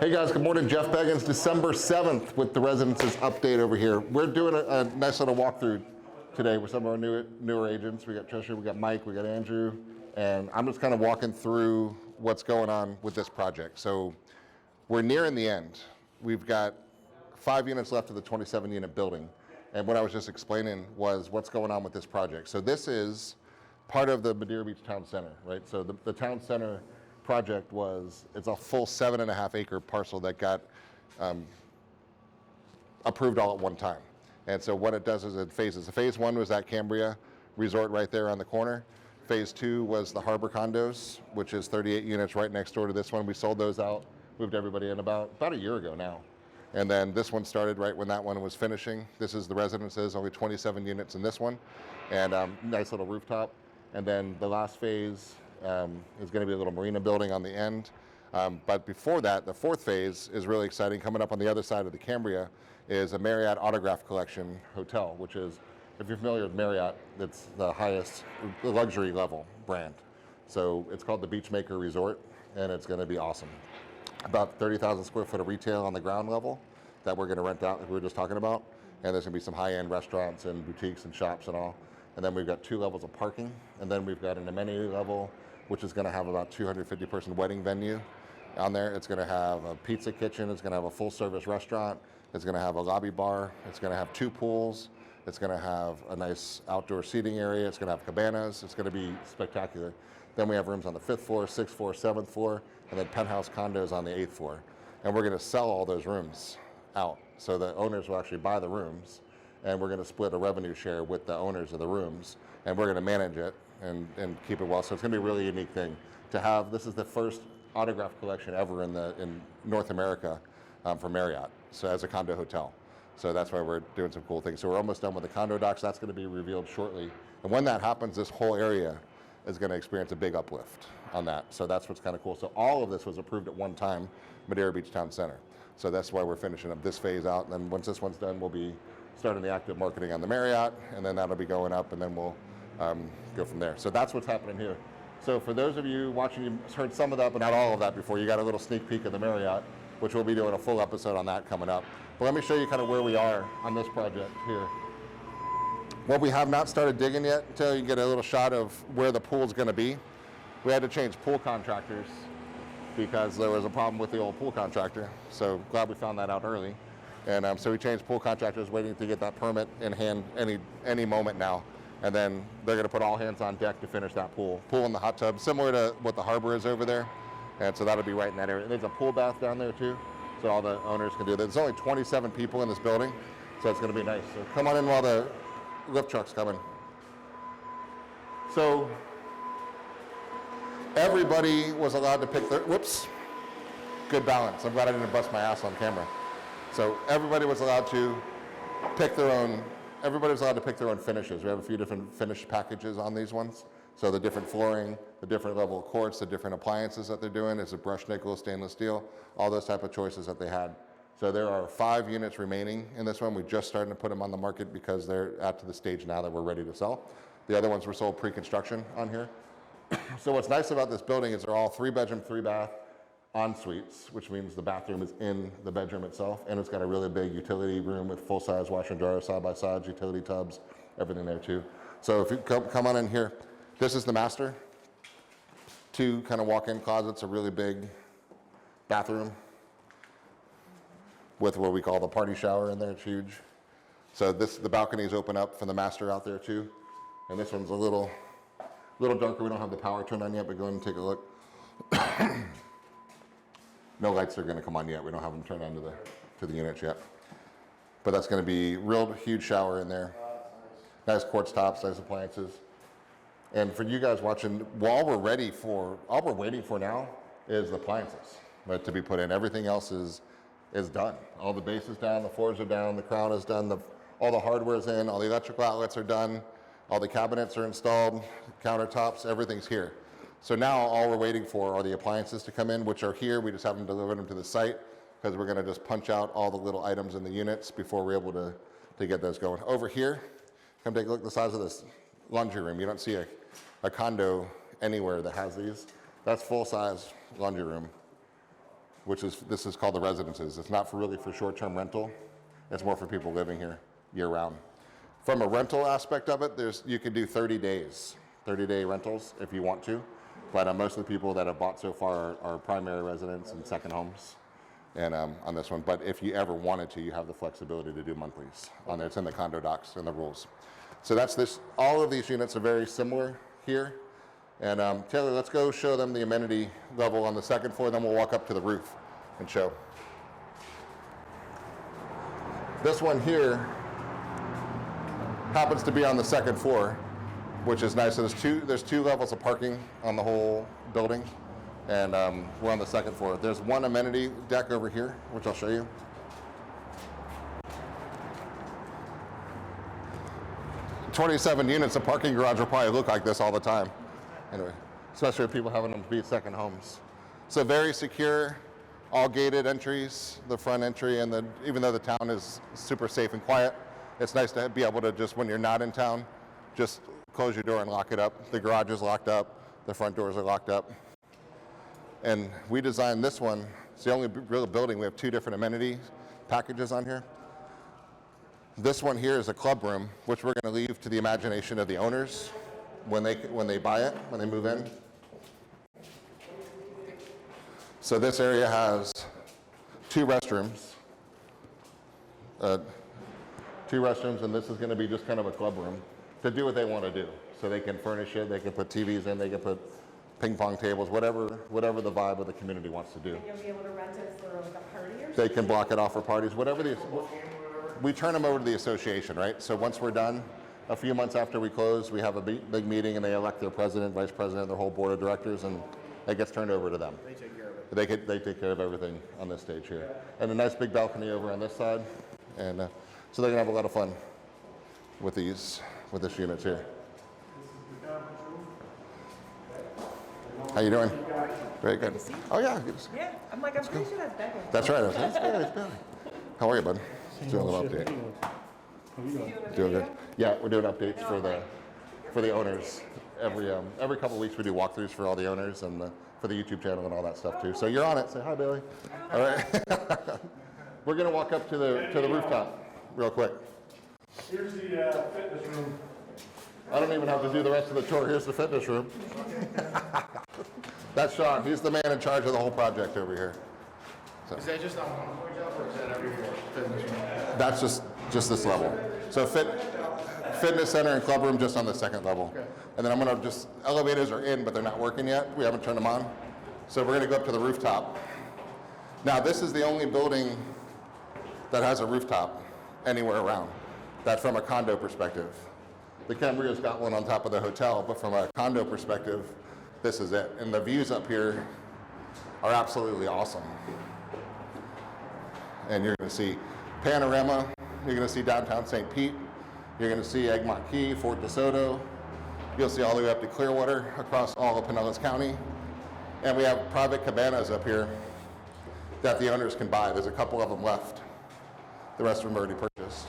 Hey guys, good morning. Jeff Beggins, December 7th with the Residences update over here. We're doing a nice little walkthrough today with some of our newer agents. We got Trisha, we got Mike, we got Andrew, and I'm just kind of walking through what's going on with this project. So we're nearing the end. We've got 5 units left of the 27 unit building. And what I was just explaining was what's going on with this project. So this is part of the Madeira Beach Town Center, right? So the Town Center project it's a full 7.5 acre parcel that got approved all at one time. And so what it does is it phases. So phase 1 was that Cambria resort right there on the corner. Phase 2 was the Harbor condos, which is 38 units right next door to this one. We sold those out, moved everybody in about a year ago now. And then this one started right when that one was finishing. This is the Residences, only 27 units in this one, and nice little rooftop. And then the last phase is going to be a little marina building on the end. But before that, the 4th phase is really exciting. Coming up on the other side of the Cambria is a Marriott Autograph Collection hotel, which is, if you're familiar with Marriott, it's the highest luxury level brand. So it's called the Beachmaker Resort, and it's going to be awesome. About 30,000 square foot of retail on the ground level that we're going to rent out, like we were just talking about. And there's going to be some high-end restaurants and boutiques and shops and all. And then we've got 2 levels of parking. And then we've got an amenity level, which is going to have about 250 person wedding venue on there. It's going to have a pizza kitchen. It's going to have a full service restaurant. It's going to have a lobby bar. It's going to have 2 pools. It's going to have a nice outdoor seating area. It's going to have cabanas. It's going to be spectacular. Then we have rooms on the 5th floor, 6th floor, 7th floor, and then penthouse condos on the 8th floor. And we're going to sell all those rooms out. So the owners will actually buy the rooms, and we're going to split a revenue share with the owners of the rooms, and we're going to manage it and keep it well. So it's going to be a really unique thing to have. This is the first autograph collection ever in North America for Marriott, so as a condo hotel. So that's why we're doing some cool things. So we're almost done with the condo docs. That's going to be revealed shortly. And when that happens, this whole area is going to experience a big uplift on that. So that's what's kind of cool. So all of this was approved at one time, Madeira Beach Town Center. So that's why we're finishing up this phase out. And then once this one's done, we'll be starting the active marketing on the Marriott, and then that'll be going up, and then we'll go from there. So that's what's happening here. So for those of you watching, you heard some of that, but not all of that before. You got a little sneak peek of the Marriott, which we'll be doing a full episode on that coming up. But let me show you kind of where we are on this project here. Well, we have not started digging yet until you get a little shot of where the pool's going to be. We had to change pool contractors because there was a problem with the old pool contractor. So glad we found that out early. And so we changed pool contractors, waiting to get that permit in hand any moment now. And then they're going to put all hands on deck to finish that pool. Pool in the hot tub, similar to what the harbor is over there. And so that'll be right in that area. There's a pool bath down there too, so all the owners can do that. There's only 27 people in this building, so it's going to be nice. So come on in while the lift truck's coming. So everybody was allowed to pick their, whoops, good balance. I'm glad I didn't bust my ass on camera. So everybody was allowed to pick their own, finishes. We have a few different finish packages on these ones. So the different flooring, the different level of quartz, the different appliances that they're doing, is it brushed nickel, stainless steel, all those type of choices that they had. So there are 5 units remaining in this one. We're just starting to put them on the market because they're at to the stage now that we're ready to sell. The other ones were sold pre-construction on here. So what's nice about this building is they're all 3-bedroom, 3-bath en-suites, which means the bathroom is in the bedroom itself, and it's got a really big utility room with full-size washer and dryer, side-by-sides, utility tubs, everything there too. So if you come on in here, this is the master. 2 kind of walk-in closets, a really big bathroom with what we call the party shower in there. It's huge. So the balconies open up for the master out there too. And this one's a little darker. We don't have the power turned on yet, but go ahead and take a look. No lights are going to come on yet. We don't have them turned on to the units yet. But that's going to be real huge shower in there. Nice quartz tops, nice appliances. And for you guys watching, all we're waiting for now is the appliances, right, to be put in. Everything else is done. All the base is down, the floors are down, the crown is done, all the hardware is in, all the electrical outlets are done, all the cabinets are installed, countertops, everything's here. So now all we're waiting for are the appliances to come in, which are here. We just haven't delivered them to the site because we're going to just punch out all the little items in the units before we're able to get those going. Over here, come take a look at the size of this laundry room. You don't see a condo anywhere that has these. That's full-size laundry room. this is called the residences. It's not really for short-term rental. It's more for people living here year-round. From a rental aspect of it, you can do 30 days, 30-day rentals if you want to. But most of the people that have bought so far are primary residents and second homes. And on this one, but if you ever wanted to, you have the flexibility to do monthlies on there. It's in the condo docs and the rules. So that's this. All of these units are very similar here. And Taylor, let's go show them the amenity level on the second floor, then we'll walk up to the roof and show. This one here happens to be on the second floor, which is nice. So there's two levels of parking on the whole building. And we're on the second floor. There's one amenity deck over here, which I'll show you. "27 units, a parking garage will probably look like this all the time. Anyway, especially with people having them be second homes. So very secure, all gated entries, the front entry, and even though the town is super safe and quiet, it's nice to be able to just, when you're not in town, just close your door and lock it up. The garage is locked up, the front doors are locked up. And we designed this one. It's the only real building. We have two different amenity packages on here. This one here is a club room, which we're going to leave to the imagination of the owners when they buy it, when they move in. So this area has two restrooms, and this is going to be just kind of a club room to do what they want to do. So they can furnish it, they can put TVs in, they can put ping pong tables, whatever the vibe of the community wants to do. And you'll be able to rent it for like a party or something? They can block it off for parties, we turn them over to the association, right? So once we're done, a few months after we close, we have a big meeting and they elect their president, vice president, their whole board of directors, and it gets turned over to them. They take care of it. They take care of everything on this stage here. And a nice big balcony over on this side. And so they're gonna have a lot of fun with this units here. How you doing? Very good. Oh yeah, good to see you. Yeah, I'm pretty sure that's Beggins. That's right. That's Billy. How are you, bud? Doing a little update. Doing good. Yeah, we're doing updates for the owners. Every couple of weeks we do walkthroughs for all the owners and for the YouTube channel and all that stuff too. So you're on it. Say hi, Billy. All right. We're gonna walk up to the rooftop real quick. Here's the fitness room. I don't even have to do the rest of the tour. Here's the fitness room. That's Sean. He's the man in charge of the whole project over here. So. Is that just on one floor job or is that every floor fitness room? That's just this level. So fitness center and club room just on the second level. Okay. And then I'm gonna elevators are in, but they're not working yet. We haven't turned them on. So we're gonna go up to the rooftop. Now this is the only building that has a rooftop anywhere around. That from a condo perspective. The Cambria's got one on top of the hotel, but from a condo perspective, this is it. And the views up here are absolutely awesome. And you're gonna see panorama, you're gonna see downtown St. Pete, you're gonna see Egmont Key, Fort DeSoto, you'll see all the way up to Clearwater across all of Pinellas County. And we have private cabanas up here that the owners can buy. There's a couple of them left. The rest of them are already purchased.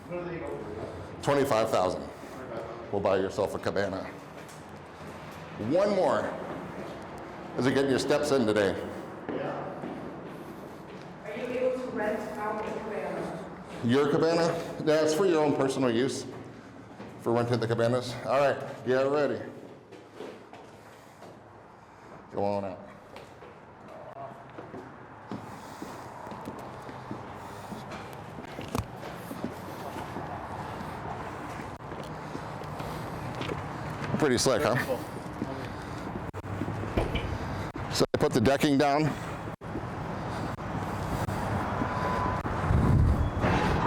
What are they over? 25,000. We'll buy yourself a cabana. One more. Is it getting your steps in today? Yeah. Are you able to rent out the cabana? Your cabana? Yeah, it's for your own personal use. For renting the cabanas. All right, get ready. Go on out. Pretty slick, huh? So I put the decking down.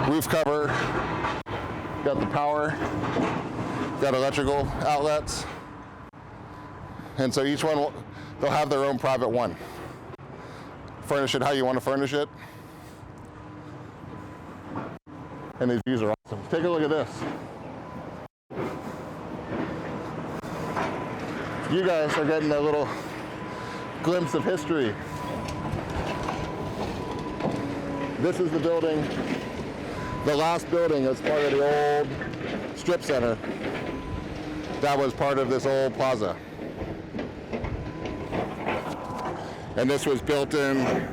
Roof cover. Got the power. Got electrical outlets. And so each one, they'll have their own private one. Furnish it how you want to furnish it. And these views are awesome. Take a look at this. You guys are getting a little glimpse of history. This is the building, the last building as part of the old strip center. That was part of this old plaza. And this was built in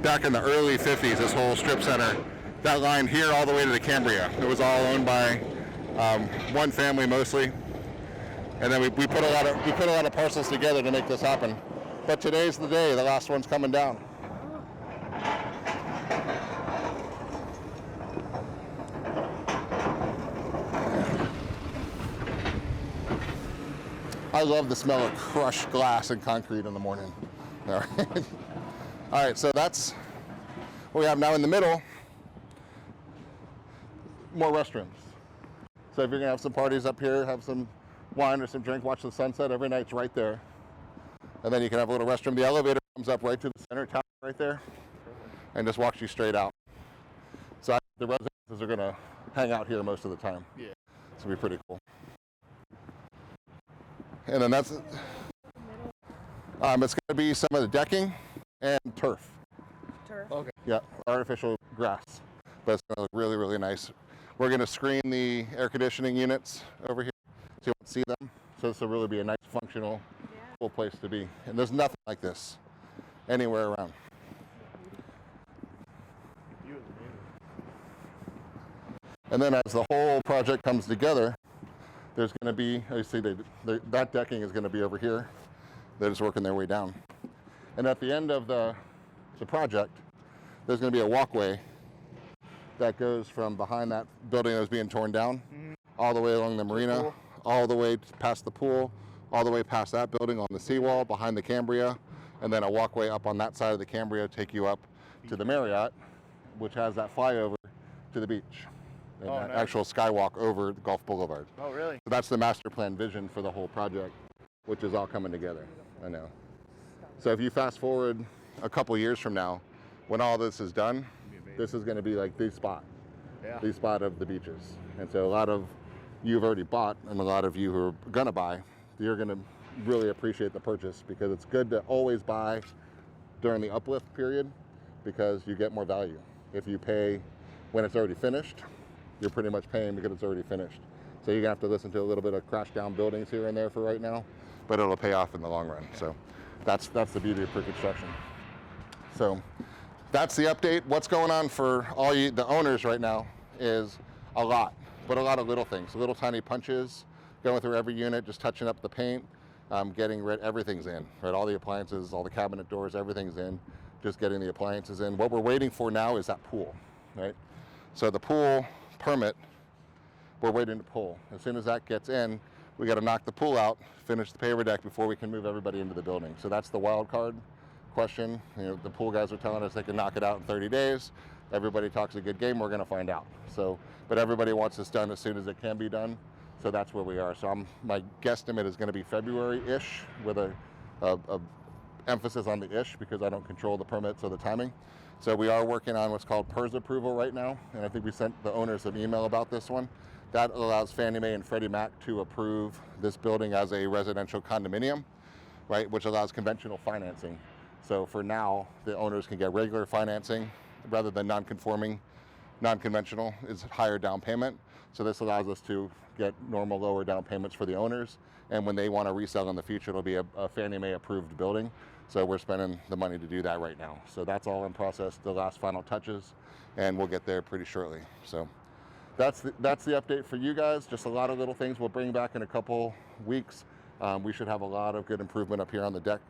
back in the early 50s, this whole strip center. That line here all the way to the Cambria. It was all owned by one family mostly. And then we put a lot of parcels together to make this happen. But today's the day, the last one's coming down. I love the smell of crushed glass and concrete in the morning. All right, all right, so that's what we have now in the middle. More restrooms. So if you're gonna have some parties up here, have some wine or some drink, watch the sunset every night, it's right there. And then you can have a little restroom. The elevator comes up right to the center tower right there and just walks you straight out. So the residences are gonna hang out here most of the time. Yeah. It's gonna be pretty cool. And then that's, it's gonna be some of the decking and turf. Turf. Okay. Yeah, artificial grass, but it's gonna look really, really nice. We're gonna screen the air conditioning units over here so you won't see them. So this will really be a nice, functional, cool place to be. And there's nothing like this anywhere around. And then as the whole project comes together, there's going to be, you see, that decking is going to be over here. They're just working their way down. And at the end of the project, there's going to be a walkway that goes from behind that building that was being torn down, all the way along the marina, all the way past the pool, all the way past that building on the seawall, behind the Cambria, and then a walkway up on that side of the Cambria take you up to the Marriott, which has that flyover to the beach. And that nice. actual skywalk over the Gulf Boulevard. Oh, really? So that's the master plan vision for the whole project, which is all coming together. I know. So if you fast forward a couple years from now, when all this is done, this is going to be like the spot, the spot of the beaches. And so a lot of you've already bought, and a lot of you who are going to buy, you're going to really appreciate the purchase, because it's good to always buy during the uplift period, because you get more value. If you pay when it's already finished, you're pretty much paying because it's already finished. So you're gonna have to listen to a little bit of crash down buildings here and there for right now, but it'll pay off in the long run. So that's the beauty of pre-construction. So that's the update. What's going on for all you, the owners right now, is a lot, but a lot of little things, little tiny punches, going through every unit, just touching up the paint, getting rid, everything's in, right? All the appliances, all the cabinet doors, everything's in, just getting the appliances in. What we're waiting for now is that pool, right? So the pool permit, we're waiting to pull. As soon as that gets in, we got to knock the pool out, finish the paver deck before we can move everybody into the building. So that's the wild card question. You know, the pool guys are telling us they can knock it out in 30 days. Everybody talks a good game. We're going to find out. So, but everybody wants this done as soon as it can be done. So that's where we are. So my guesstimate is going to be February-ish, with a emphasis on the ish, because I don't control the permits or the timing. So we are working on what's called PERS approval right now, and I think we sent the owners an email about this one. That allows Fannie Mae and Freddie Mac to approve this building as a residential condominium, right, which allows conventional financing. So for now, the owners can get regular financing rather than non-conforming. Non-conventional is higher down payment. So this allows us to get normal lower down payments for the owners, and when they want to resell in the future, it'll be a Fannie Mae approved building. So we're spending the money to do that right now. So that's all in process, the last final touches, and we'll get there pretty shortly. So that's the update for you guys. Just a lot of little things we'll bring back in a couple weeks. We should have a lot of good improvement up here on the deck,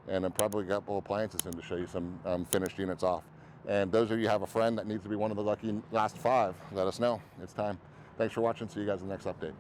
and I'm probably got a couple appliances in to show you some finished units off. And those of you who have a friend that needs to be one of the lucky last 5, let us know. It's time. Thanks for watching. See you guys in the next update.